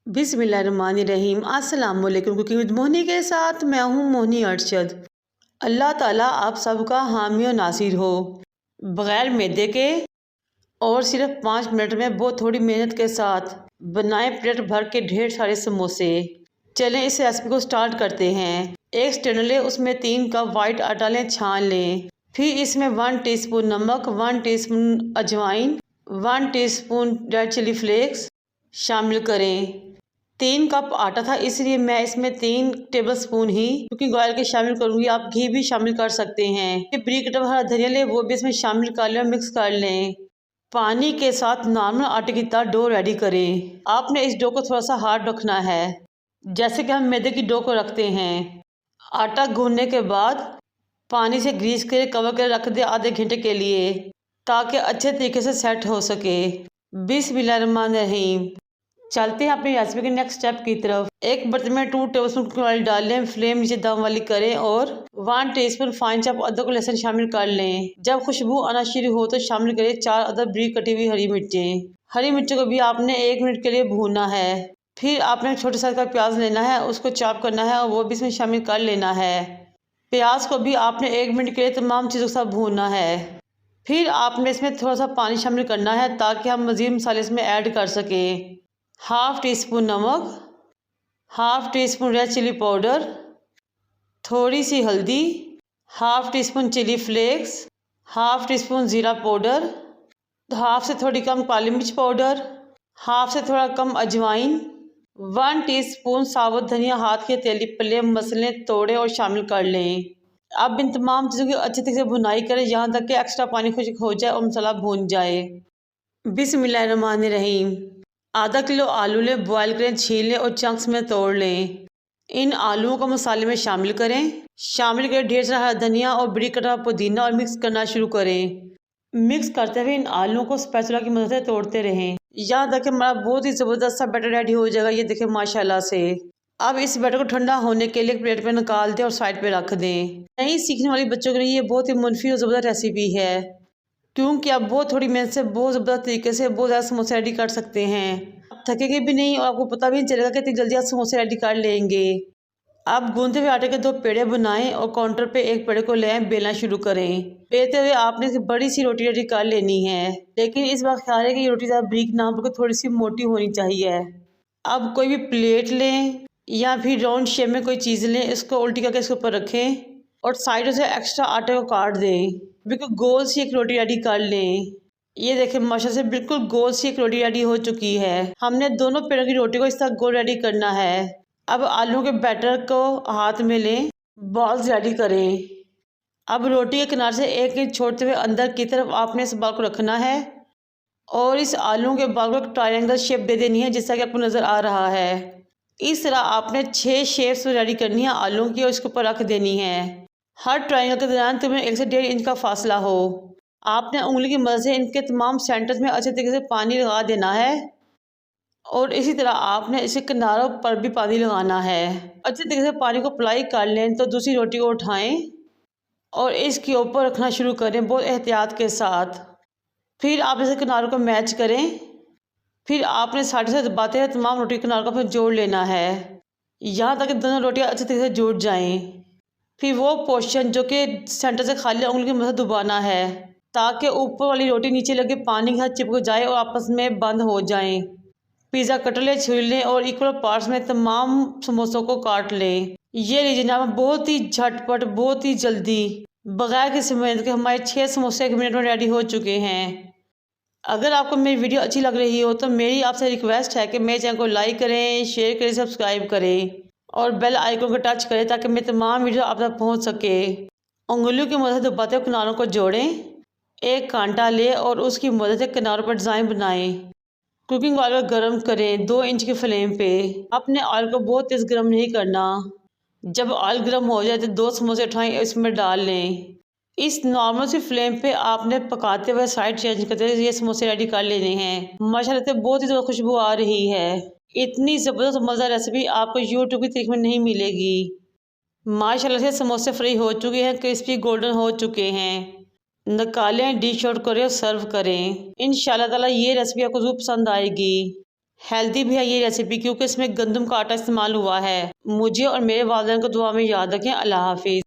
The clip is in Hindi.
बिस्मिल्लाहिर्रहमानिर्रहीम। अस्सलाम वालेकुम। कुकिंग विद मोहनी के साथ मैं हूँ मोहनी अरशद। अल्लाह ताला आप सबका हामी और नासिर हो। बग़ैर मैदे के और सिर्फ 5 मिनट में बहुत थोड़ी मेहनत के साथ बनाए प्लेट भर के ढेर सारे समोसे। चलें इस रेसिपी को स्टार्ट करते हैं। एक स्टैंड लें, उसमें 3 कप वाइट आटा लें, छान लें। फिर इसमें 1 टीस्पून नमक, 1 टीस्पून अजवाइन, 1 टीस्पून रेड चिली फ्लेक्स शामिल करें। 3 कप आटा था इसलिए मैं इसमें 3 टेबलस्पून ही कुकिंग ऑयल के शामिल करूंगी। आप घी भी शामिल कर सकते हैं। ब्रीक कटा हरा धनिया लें, वो भी इसमें शामिल कर लें और मिक्स कर लें। पानी के साथ नॉर्मल आटे की तरह डो रेडी करें। आपने इस डो को थोड़ा सा हार्ड रखना है, जैसे कि हम मैदे की डो को रखते हैं। आटा गूंदने के बाद पानी से ग्रीस करके कवर कर रख दें आधे घंटे के लिए, ताकि अच्छे तरीके से सेट हो सके। बिस्मिल्लाहिर्रहमानिर्रहीम। चलते हैं अपनी रेसिपी के नेक्स्ट स्टेप की तरफ। एक बर्तन में 2 टेबलस्पून कुकिंग ऑयल डाल लें, फ्लेम नीचे दम वाली करें और 1 टीस्पून फाइन चॉप अदरक और लहसुन शामिल कर लें। जब खुशबू आना शुरू हो तो शामिल करें 4 अदर बारीक कटी हुई हरी मिर्चें। हरी मिर्चों को भी आपने 1 मिनट के लिए भूनना है। फिर आपने छोटे साइज का प्याज लेना है, उसको चॉप करना है और वो भी इसमें शामिल कर लेना है। प्याज को भी आपने 1 मिनट के लिए तमाम चीज़ों के साथ भूनना है। फिर आपने इसमें थोड़ा सा पानी शामिल करना है ताकि हम मज़ीद मसाले इसमें ऐड कर सकें। 1/2 टीस्पून नमक, 1/2 टीस्पून रेड चिली पाउडर, थोड़ी सी हल्दी, 1/2 टीस्पून चिली फ्लेक्स, 1/2 टीस्पून ज़ीरा पाउडर, 1/2 से थोड़ी कम काली मिर्च पाउडर, 1/2 से थोड़ा कम अजवाइन, 1 टीस्पून साबुत धनिया हाथ के तेली पल्ले मसले तोड़े और शामिल कर लें। अब इन तमाम चीज़ों की अच्छी तरह से भुनाई करें यहाँ तक कि एक्स्ट्रा पानी खुश्क हो जाए और मसाला भून जाए। बिस्मिल्लाहिर्रहमानिर्रहीम। आधा किलो आलू लें, बॉयल करें, छील लें और चंक्स में तोड़ लें। इन आलूओं को मसाले में शामिल करें ढेर सारा हरा धनिया और बारीक कटा पुदीना और मिक्स करना शुरू करें। मिक्स करते हुए इन आलूओं को स्पैचुला की मदद से तोड़ते रहें यहाँ तक कि हमारा बहुत ही ज़बरदस्त सा बैटर रेडी हो जाएगा। ये देखें माशाल्लाह से। अब इस बैटर को ठंडा होने के लिए प्लेट पे निकाल दें और साइड पे रख दें। नई सीखने वाली बच्चों के लिए ये बहुत ही मुनफी और ज़बरदस्त रेसिपी है, क्योंकि आप बहुत थोड़ी मेहनत से बहुत ज़बरदस्त तरीके से बहुत ज़्यादा समोसे रेडी कर सकते हैं। आप थकेंगे भी नहीं और आपको पता भी नहीं चलेगा कि इतनी जल्दी आप समोसे रेडी कर लेंगे। अब गूंदे हुए आटे के 2 पेड़े बनाएं और काउंटर पे एक पेड़े को ले आए, बेलना शुरू करें। बेलते हुए आपने एक बड़ी सी रोटी रेडी कर लेनी है, लेकिन इस बात ख्याल है कि ये रोटी ज़्यादा बारीक ना हो, थोड़ी सी मोटी होनी चाहिए। अब कोई भी प्लेट लें या फिर राउंड शेप में कोई चीज़ लें, इसको उल्टी करके इसके ऊपर रखें और साइडों से एक्स्ट्रा आटे को काट दें। बिल्कुल गोल सी एक रोटी रेडी कर लें। ये देखें माशाल्लाह से बिल्कुल गोल सी एक रोटी रेडी हो चुकी है। हमने दोनों पेड़ों की रोटी को इस तरह गोल रेडी करना है। अब आलू के बैटर को हाथ में लें, बॉल्स रेडी करें। अब रोटी के किनारे से 1 इंच छोड़ते हुए अंदर की तरफ आपने इस बॉल को रखना है और इस आलू के बॉल को ट्रायंगल शेप दे देनी है, जैसा कि आपको नज़र आ रहा है। इस तरह आपने 6 शेप्स रेडी करनी है आलू की और इसके ऊपर रख देनी है। हर ट्रायंगल के दौरान तुम्हें 1 से 1.5 इंच का फासला हो। आपने उंगली की मदद से इनके तमाम सेंटर्स में अच्छे तरीके से पानी लगा देना है और इसी तरह आपने इसे किनारों पर भी पानी लगाना है। अच्छे तरीके से पानी को अप्लाई कर लें तो दूसरी रोटी को उठाएं और इसके ऊपर रखना शुरू करें बहुत एहतियात के साथ। फिर आप इसे किनारों को मैच करें। फिर आपने साइड से दबाते हुए तमाम रोटी किनारों को फिर जोड़ लेना है यहाँ तक कि दोनों रोटियां अच्छे तरीके से जुड़ जाएं। फिर वो पोर्शन जो कि सेंटर से खाली उंगली की मदद दबाना है ताकि ऊपर वाली रोटी नीचे लगे पानी के साथ चिपक जाए और आपस में बंद हो जाएं। पिज़्ज़ा कटर लें, छील लें और इक्वल पार्ट्स में तमाम समोसों को काट लें। ये लीजिए जनाब, बहुत ही झटपट, बहुत ही जल्दी, बगैर किसी मेहनत के हमारे 6 समोसे 1 मिनट में रेडी हो चुके हैं। अगर आपको मेरी वीडियो अच्छी लग रही हो तो मेरी आपसे रिक्वेस्ट है कि मेरे चैनल को लाइक करें, शेयर करें, सब्सक्राइब करें और बेल आइकन को टच करें ताकि मेरी तमाम वीडियो आप तक पहुंच सके। उंगलियों की मदद से दबाते हुए किनारों को जोड़ें। एक कांटा लें और उसकी मदद से किनारों पर डिज़ाइन बनाएं। कुकिंग ऑयल को गर्म करें 2 इंच की फ्लेम पे। अपने ऑयल को बहुत तेज़ गर्म नहीं करना। जब ऑयल गर्म हो जाए तो 2 समोसे उठाएं, इसमें डाल लें। इस नॉर्मल सी फ्लेम पे आपने पकाते हुए साइड चेंज करते हुए ये समोसे रेडी कर लेने हैं। माशाल्लाह से बहुत ही ज़्यादा खुशबू आ रही है। इतनी ज़बरदस्त मज़ेदार रेसिपी आपको यूट्यूब की तरीके में नहीं मिलेगी। माशाल्लाह से समोसे फ्राई हो चुके हैं, क्रिस्पी गोल्डन हो चुके हैं। निकालें, डिश आउट करें और सर्व करें। इंशाल्लाह ताला ये रेसिपी आपको ज़रूर पसंद आएगी। हेल्दी भी है ये रेसिपी क्योंकि इसमें गंदम का आटा इस्तेमाल हुआ है। मुझे और मेरे वालिदैन को दुआ में याद रखें। अल्लाह हाफिज़।